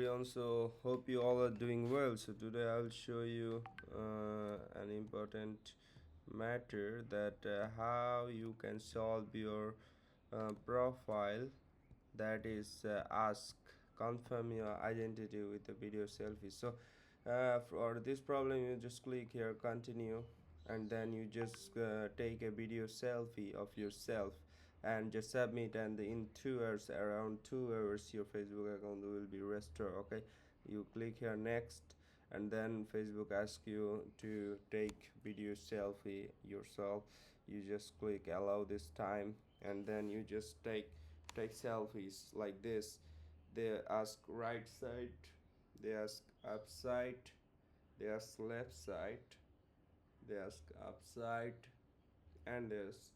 everyone, so hope you all are doing well. So today I'll show you an important matter that how you can solve your profile, that is ask confirm your identity with a video selfie. So for this problem you just click here continue, and then you just take a video selfie of yourself and just submit, and in 2 hours, around 2 hours, your Facebook account will be restored. Okay, you click here next, and then Facebook asks you to take video selfie yourself. You just click allow this time, and then you just take selfies like this. They ask right side, they ask upside, they ask left side, they ask upside, and there's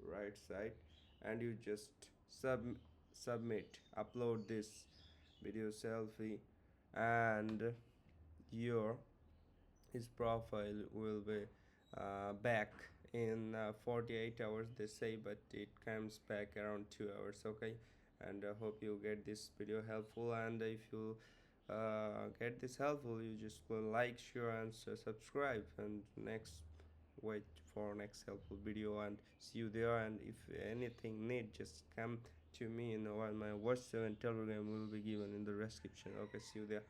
right side, and you just submit, upload this video selfie, and your his profile will be back in 48 hours they say, but it comes back around 2 hours. Okay, and I hope you get this video helpful, and if you get this helpful, you just will like, share, and subscribe, and next wait for next helpful video, and see you there. And if anything need, just come to me, while my WhatsApp and Telegram will be given in the description. Okay, see you there.